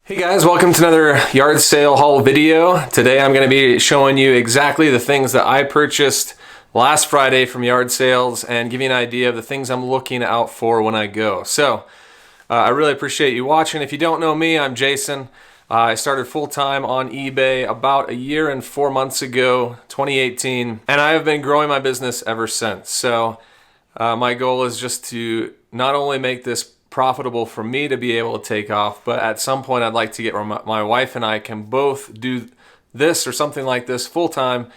Hey guys, welcome to another yard sale haul video. Today I'm going to be showing you exactly the things that I purchased last Friday from yard sales and give you an idea of the things I'm looking out for when I go. So I really appreciate you watching. If you don't know me, I'm Jason. I started full-time on eBay about a year and 4 months ago, 2018, and I have been growing my business ever since. So my goal is just to not only make this profitable for me to be able to take off, but at some point I'd like to get where my wife and I can both do this or something like this full-time,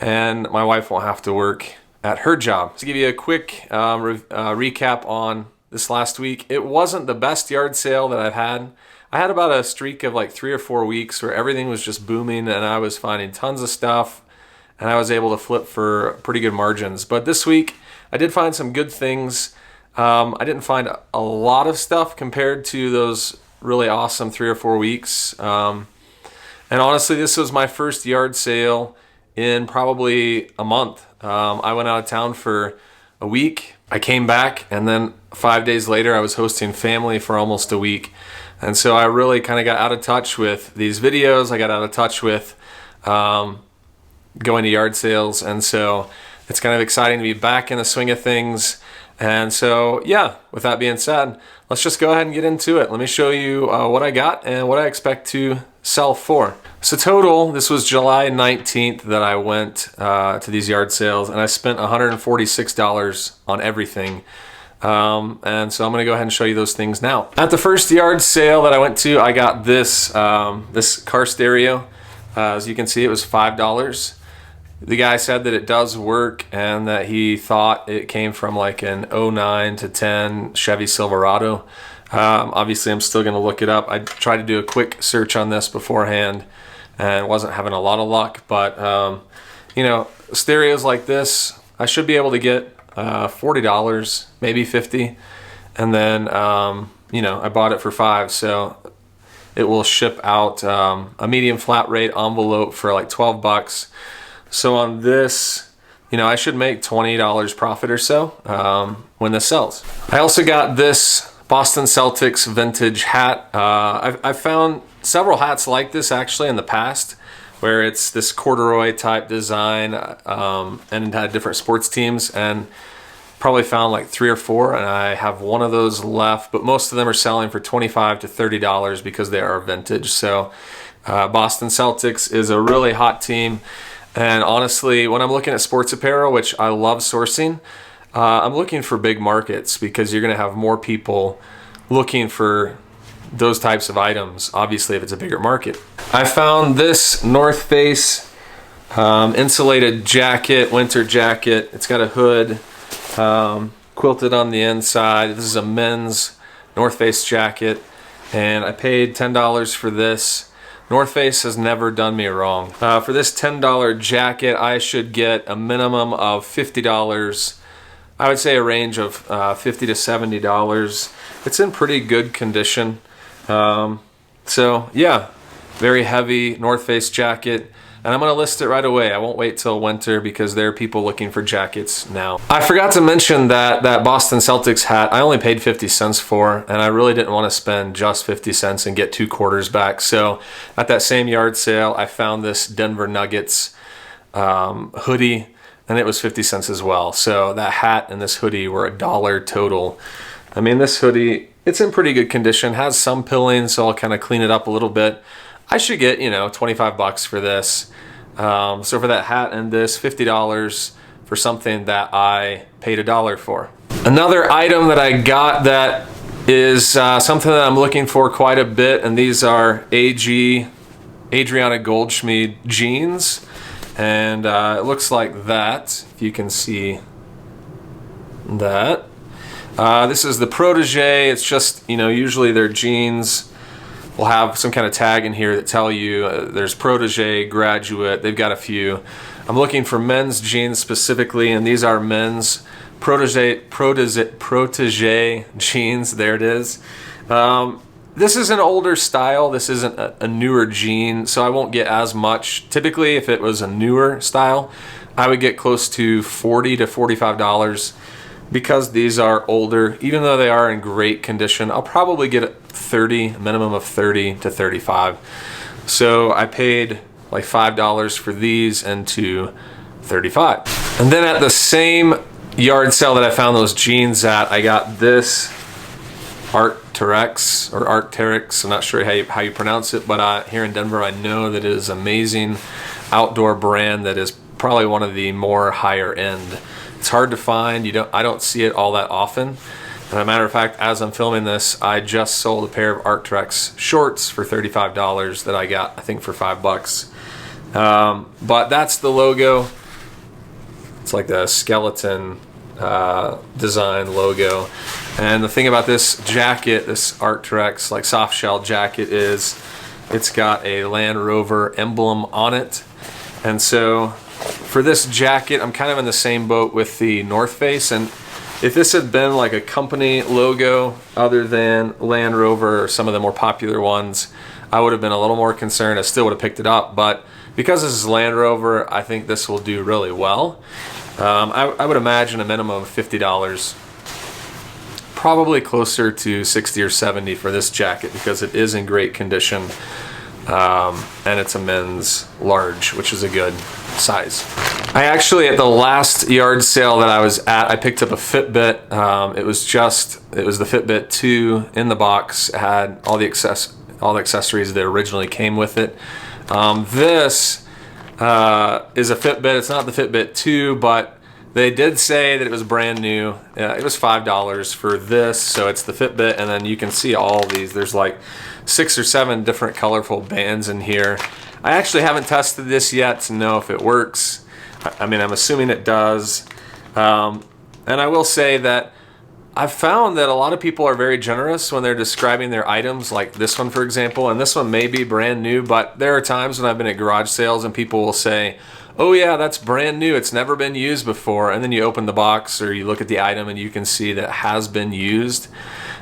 and my wife won't have to work at her job. To give you a quick recap on this last week, it wasn't the best yard sale that I've had. I had about a streak of like 3 or 4 weeks where everything was just booming and I was finding tons of stuff and I was able to flip for pretty good margins. But this week I did find some good things. I didn't find a lot of stuff compared to those really awesome 3 or 4 weeks. And honestly, this was my first yard sale in probably a month. I went out of town for a week. I came back, and then 5 days later, I was hosting family for almost a week. And so I really kind of got out of touch with these videos. I got out of touch with going to yard sales. And so it's kind of exciting to be back in the swing of things. And so, yeah, with that being said, let's just go ahead and get into it. Let me show you what I got and what I expect to sell for. So total, this was July 19th that I went to these yard sales, and I spent $146 on everything. And so I'm gonna go ahead and show you those things now. At the first yard sale that I went to, I got this, this car stereo. As you can see, it was $5. The guy said that it does work and that he thought it came from like an 09 to 10 Chevy Silverado. Obviously, I'm still going to look it up. I tried to do a quick search on this beforehand and wasn't having a lot of luck. But, you know, stereos like this, I should be able to get $40, maybe $50. And then, you know, I bought it for $5. So it will ship out a medium flat rate envelope for like $12. So on this, you know, I should make $20 profit or so when this sells. I also got this Boston Celtics vintage hat. I've found several hats like this actually in the past, where it's this corduroy type design and it had different sports teams, and probably found like 3 or 4, and I have one of those left, but most of them are selling for $25 to $30 because they are vintage. So Boston Celtics is a really hot team. And honestly, when I'm looking at sports apparel, which I love sourcing, I'm looking for big markets because you're going to have more people looking for those types of items, obviously, if it's a bigger market. I found this North Face insulated jacket, winter jacket. It's got a hood, quilted on the inside. This is a men's North Face jacket, and I paid $10 for this. North Face has never done me wrong. For this $10 jacket, I should get a minimum of $50. I would say a range of $50 to $70. It's in pretty good condition. So yeah, very heavy North Face jacket. And I'm gonna list it right away. I won't wait till winter because there are people looking for jackets now. I forgot to mention that Boston Celtics hat, I only paid 50 cents for, and I really didn't want to spend just 50 cents and get 2 quarters back. So at that same yard sale, I found this Denver Nuggets hoodie, and it was 50 cents as well. So that hat and this hoodie were $1 total. I mean, this hoodie, it's in pretty good condition, has some pilling, so I'll kind of clean it up a little bit. I should get, you know, 25 bucks for this. So for that hat and this, $50 for something that I paid $1 for. Another item that I got that is something that I'm looking for quite a bit, and these are Adriana Goldschmied jeans. And it looks like that, if you can see that. This is the Protege. It's just, you know, usually their jeans will have some kind of tag in here that tell you there's Protege, Graduate. They've got a few. I'm looking for men's jeans specifically, and these are men's Protege jeans. There it is. This is an older style. This isn't a newer jean, so I won't get as much. Typically, if it was a newer style, I would get close to $40 to $45. because these are older, even though they are in great condition, I'll probably get 30, minimum of 30 to 35. So I paid like $5 for these and to 35. And then at the same yard sale that I found those jeans at, I got this Arc'teryx or Arc'teryx. I'm not sure how you pronounce it, but here in Denver, I know that it is an amazing outdoor brand that is probably one of the more higher end. It's hard to find. I don't see it all that often. And as a matter of fact, as I'm filming this, I just sold a pair of Arc'teryx shorts for $35 that I got, I think, for $5. But that's the logo. It's like the skeleton design logo. And the thing about this jacket, this Arc'teryx like soft shell jacket, is it's got a Land Rover emblem on it. And so for this jacket, I'm kind of in the same boat with the North Face. And if this had been like a company logo other than Land Rover or some of the more popular ones, I would have been a little more concerned. I still would have picked it up, but because this is Land Rover, I think this will do really well. I would imagine a minimum of $50, probably closer to 60 or 70 for this jacket because it is in great condition, and it's a men's large, which is a good size. I actually, at the last yard sale that I was at, I picked up a Fitbit. It was the Fitbit 2 in the box. It had all the accessories that originally came with it. This is a Fitbit. It's not the Fitbit 2, but they did say that it was brand new. It was $5 for this, so it's the Fitbit, and then you can see all these. There's like 6 or 7 different colorful bands in here. I actually haven't tested this yet to know if it works. I mean, I'm assuming it does. And I will say that I've found that a lot of people are very generous when they're describing their items, like this one, for example, and this one may be brand new, but there are times when I've been at garage sales and people will say, oh yeah, that's brand new, it's never been used before, and then you open the box or you look at the item and you can see that it has been used.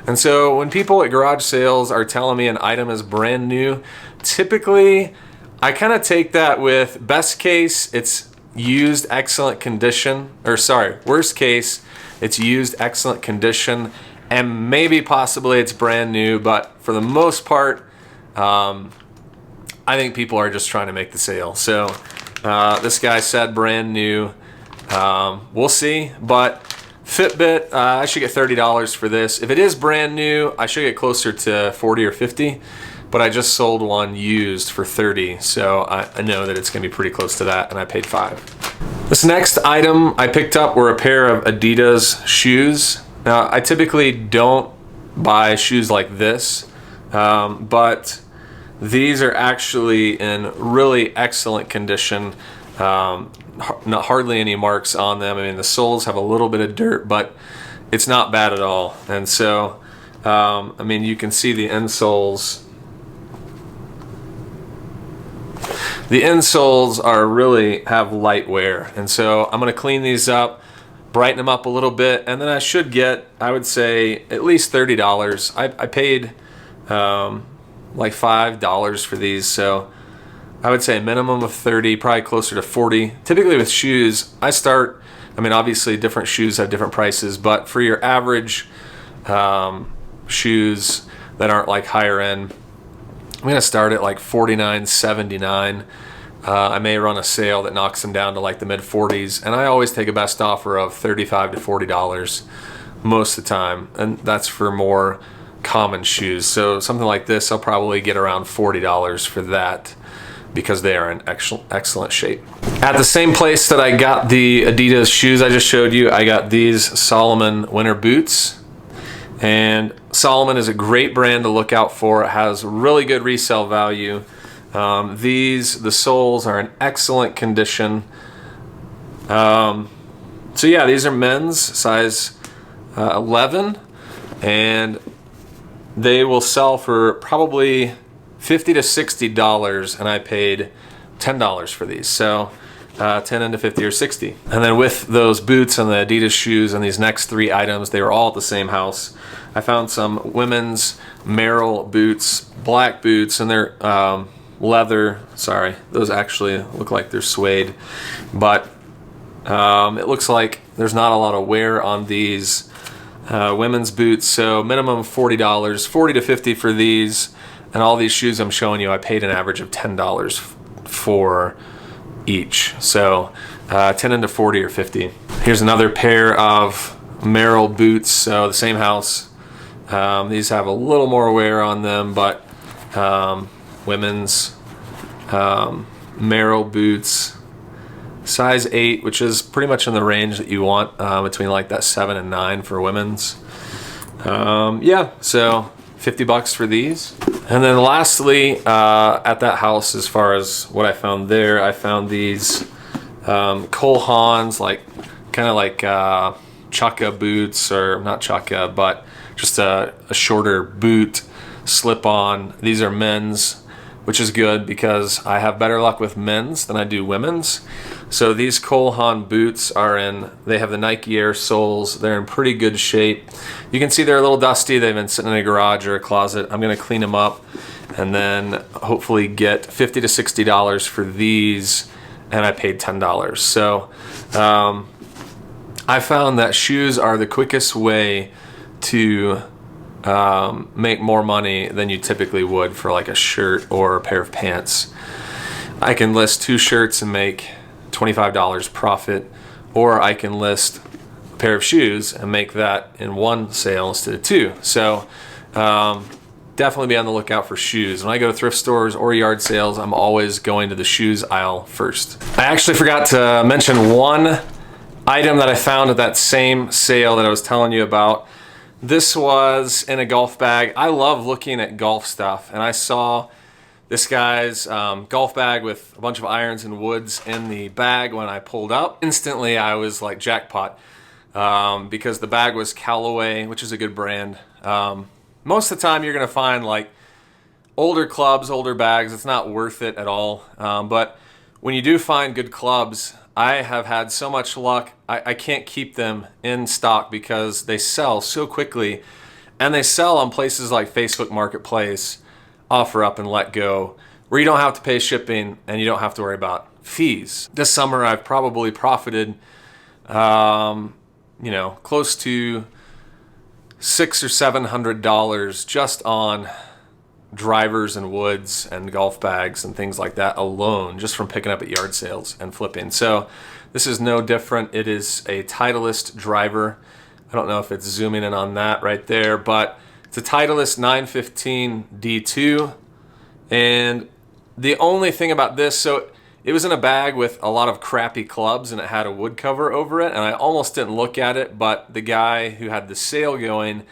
And so when people at garage sales are telling me an item is brand new, typically I kind of take that with best case, it's used, excellent condition, or sorry, worst case, it's used, excellent condition, and maybe possibly it's brand new, but for the most part, I think people are just trying to make the sale. So this guy said brand new. We'll see, but Fitbit, I should get $30 for this. If it is brand new, I should get closer to 40 or 50, but I just sold one used for 30, so I know that it's gonna be pretty close to that, and I paid $5. This next item I picked up were a pair of Adidas shoes. Now, I typically don't buy shoes like this, but these are actually in really excellent condition. Not hardly any marks on them. I mean, the soles have a little bit of dirt, but it's not bad at all. And so, I mean, you can see the insoles. The insoles have light wear, and so I'm going to clean these up, brighten them up a little bit, and then I should get, I would say, at least $30. I paid like $5 for these, so I would say a minimum of 30, probably closer to 40. Typically with shoes, I mean, obviously different shoes have different prices, but for your average shoes that aren't like higher end, I'm gonna start at like $49.79. I may run a sale that knocks them down to like the mid 40s, and I always take a best offer of $35 to $40 most of the time, and that's for more common shoes. So something like this, I'll probably get around $40 for that because they are in excellent shape. At the same place that I got the Adidas shoes I just showed you, I got these Salomon winter boots. And Salomon is a great brand to look out for. It has really good resale value. The soles are in excellent condition. So yeah, these are men's, size 11, and they will sell for probably $50 to $60, and I paid $10 for these. So 10 into 50 or 60. And then with those boots and the Adidas shoes and these next 3 items, they were all at the same house. I found some women's Merrell boots, black boots, and they're leather. Sorry, those actually look like they're suede. But It looks like there's not a lot of wear on these women's boots, so minimum $40, $40 to $50 for these. And all these shoes I'm showing you, I paid an average of $10 for each. So 10 into 40 or 50. Here's another pair of Merrell boots, so the same house. These have a little more wear on them, but women's Merrell boots, size 8, which is pretty much in the range that you want, between like that 7 and 9 for women's. Yeah, so $50 for these. And then lastly, at that house, as far as what I found there, I found these Cole Haans, like kind of like Chukka boots, or not Chukka, but just a shorter boot slip-on. These are men's, which is good because I have better luck with men's than I do women's. So these Cole Haan boots they have the Nike Air soles. They're in pretty good shape. You can see they're a little dusty. They've been sitting in a garage or a closet. I'm gonna clean them up and then hopefully get $50 to $60 for these, and I paid $10. So I found that shoes are the quickest way to make more money than you typically would for like a shirt or a pair of pants. I can list 2 shirts and make $25 profit, or I can list a pair of shoes and make that in 1 sale instead of 2. So definitely be on the lookout for shoes. When I go to thrift stores or yard sales, I'm always going to the shoes aisle first. I actually forgot to mention one item that I found at that same sale that I was telling you about. This was in a golf bag. I love looking at golf stuff, and I saw this guy's golf bag with a bunch of irons and woods in the bag when I pulled up. Instantly, I was like jackpot, because the bag was Callaway, which is a good brand. Most of the time, you're gonna find like older clubs, older bags. It's not worth it at all. But when you do find good clubs, I have had so much luck. I can't keep them in stock because they sell so quickly, and they sell on places like Facebook Marketplace, Offer Up and Let Go, where you don't have to pay shipping and you don't have to worry about fees. This summer I've probably profited, close to $600 or $700 just on drivers and woods and golf bags and things like that alone, just from picking up at yard sales and flipping. So this is no different. It is a Titleist driver. I don't know if it's zooming in on that right there, but it's a Titleist 915 D2. And the only thing about this, so it was in a bag with a lot of crappy clubs and it had a wood cover over it, and I almost didn't look at it, but the guy who had the sale going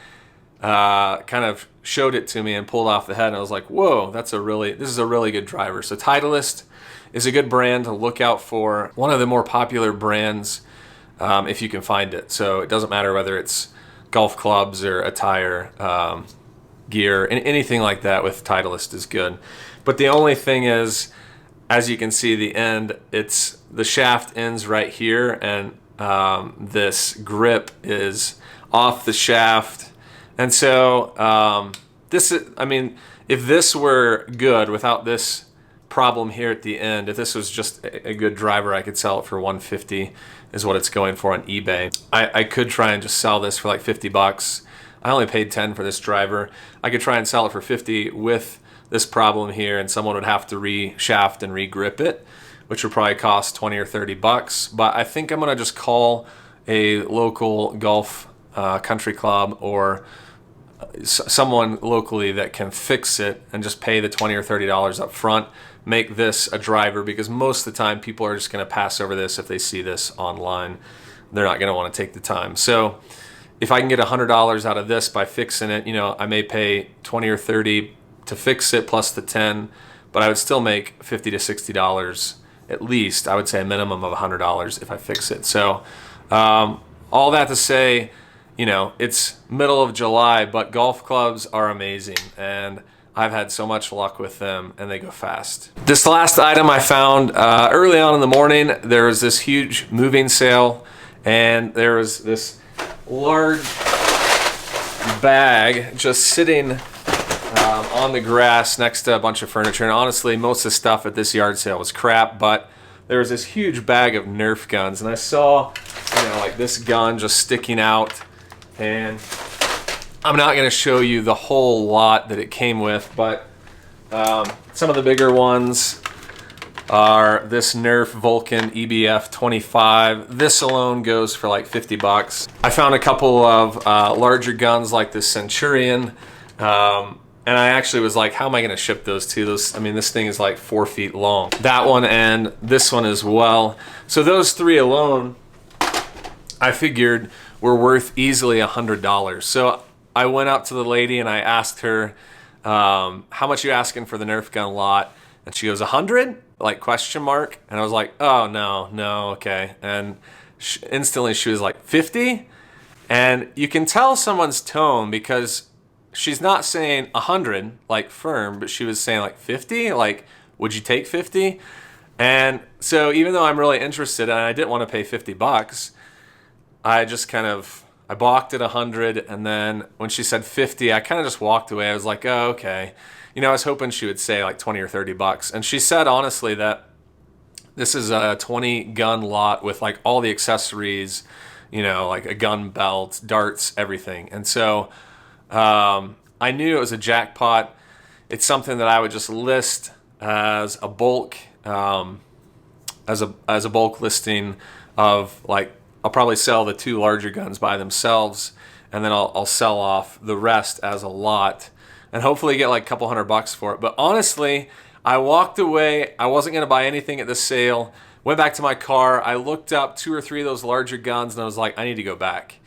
kind of showed it to me and pulled off the head, and I was like, whoa, this is a really good driver. So Titleist is a good brand to look out for, one of the more popular brands if you can find it. So it doesn't matter whether it's golf clubs or attire, gear, and anything like that with Titleist is good. But the only thing is, as you can see, the shaft ends right here, and this grip is off the shaft. And so if this were good without this problem here at the end, if this was just a good driver, I could sell it for $150 is what it's going for on eBay. I could try and just sell this for like $50. I only paid $10 for this driver. I could try and sell it for $50 with this problem here, and someone would have to re-shaft and re-grip it, which would probably cost $20 or $30. But I think I'm gonna just call a local golf country club or someone locally that can fix it and just pay the $20 or $30 up front, make this a driver, because most of the time people are just going to pass over this if they see this online. They're not going to want to take the time. So if I can get $100 out of this by fixing it, I may pay $20 or $30 to fix it plus the $10, but I would still make $50 to $60 at least. I would say a minimum of $100 if I fix it. So all that to say, it's middle of July, but golf clubs are amazing, and I've had so much luck with them, and they go fast. This last item I found early on in the morning. There was this huge moving sale, and there was this large bag just sitting on the grass next to a bunch of furniture. And honestly, most of the stuff at this yard sale was crap, but there was this huge bag of Nerf guns, and I saw, like this gun just sticking out, and I'm not going to show you the whole lot that it came with, but some of the bigger ones are this Nerf Vulcan EBF 25. This alone goes for like 50 bucks. I found a couple of larger guns like this Centurion, and I actually was like, how am I going to ship those to? This thing is like 4 feet long. That one and this one as well. So those three alone, I figured were worth easily $100. So I went up to the lady and I asked her, how much are you asking for the Nerf gun lot? And she goes, 100? Like question mark? And I was like, oh, no, okay. And instantly she was like, 50? And you can tell someone's tone because she's not saying 100, like firm, but she was saying like 50? Like, would you take 50? And so even though I'm really interested and I didn't want to pay 50 bucks, I just I balked at 100, and then when she said 50, I kind of just walked away. I was like, oh, okay. I was hoping she would say like 20 or 30 bucks. And she said, honestly, that this is a 20 gun lot with like all the accessories, like a gun belt, darts, everything. And so I knew it was a jackpot. It's something that I would just list as a bulk, as a bulk listing of like, I'll probably sell the 2 larger guns by themselves, and then I'll sell off the rest as a lot, and hopefully get like a couple $100 for it. But honestly, I walked away. I wasn't going to buy anything at the sale. Went back to my car. I looked up 2 or 3 of those larger guns, and I was like, I need to go back.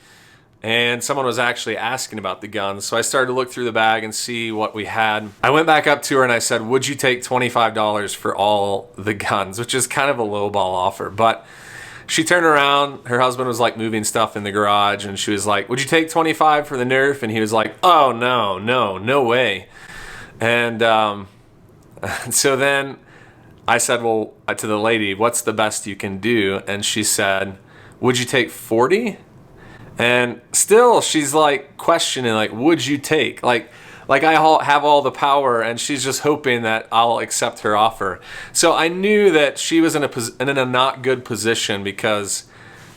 And someone was actually asking about the guns, so I started to look through the bag and see what we had. I went back up to her and I said, would you take $25 for all the guns? Which is kind of a lowball offer, but she turned around, her husband was like moving stuff in the garage, and she was like, would you take 25 for the Nerf? And he was like, oh, no way. And so then I said, well, to the lady, what's the best you can do? And she said, would you take 40? And still she's like questioning, like, would you take? Like I have all the power, and she's just hoping that I'll accept her offer. So I knew that she was in a not good position because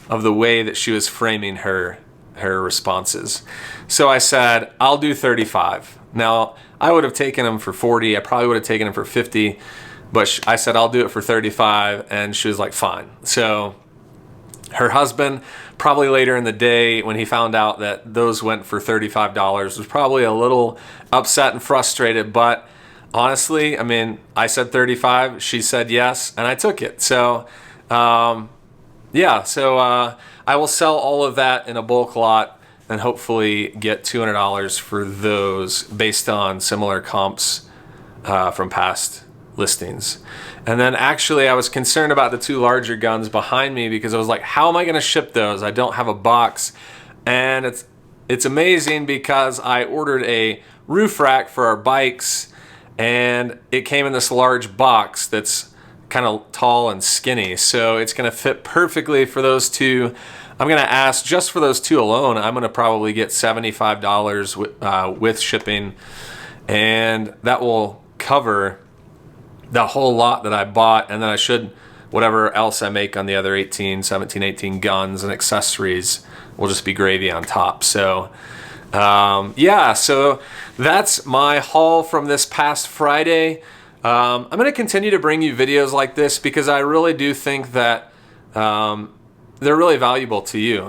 of the way that she was framing her responses. So I said, I'll do 35. Now, I would have taken them for 40. I probably would have taken them for 50, but I said, I'll do it for 35, and she was like, fine. So her husband, probably later in the day when he found out that those went for $35, was probably a little upset and frustrated, but honestly, I said 35, she said yes, and I took it. So yeah, so I will sell all of that in a bulk lot and hopefully get $200 for those based on similar comps from past listings. And then actually I was concerned about the 2 larger guns behind me because I was like, how am I going to ship those? I don't have a box. And it's amazing because I ordered a roof rack for our bikes, and it came in this large box that's kind of tall and skinny, so it's going to fit perfectly for those 2. I'm going to ask, just for those 2 alone, I'm going to probably get $75 with shipping, and that will cover the whole lot that I bought, and then I should, whatever else I make on the other 17, 18 guns and accessories will just be gravy on top. So yeah, so that's my haul from this past Friday. I'm going to continue to bring you videos like this because I really do think that they're really valuable to you.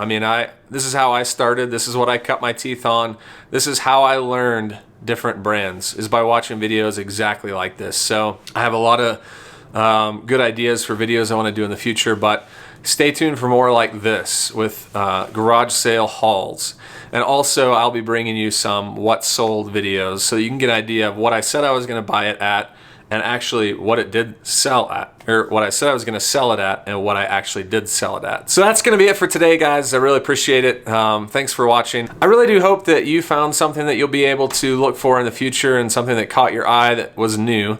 This is how I started. This is what I cut my teeth on. This is how I learned different brands, is by watching videos exactly like this. So I have a lot of good ideas for videos I want to do in the future, but stay tuned for more like this with garage sale hauls. And also I'll be bringing you some what sold videos so you can get an idea of what I said I was going to buy it at and actually what it did sell at, or what I said I was going to sell it at and what I actually did sell it at. So that's going to be it for today, guys. I really appreciate it. Thanks for watching. I really do hope that you found something that you'll be able to look for in the future, and something that caught your eye that was new,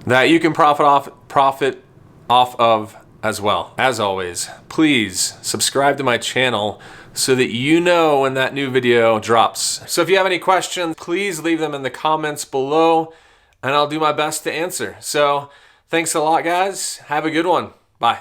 that you can profit off of as well. As always, please subscribe to my channel so that you know when that new video drops. So if you have any questions, please leave them in the comments below, and I'll do my best to answer. So thanks a lot, guys. Have a good one.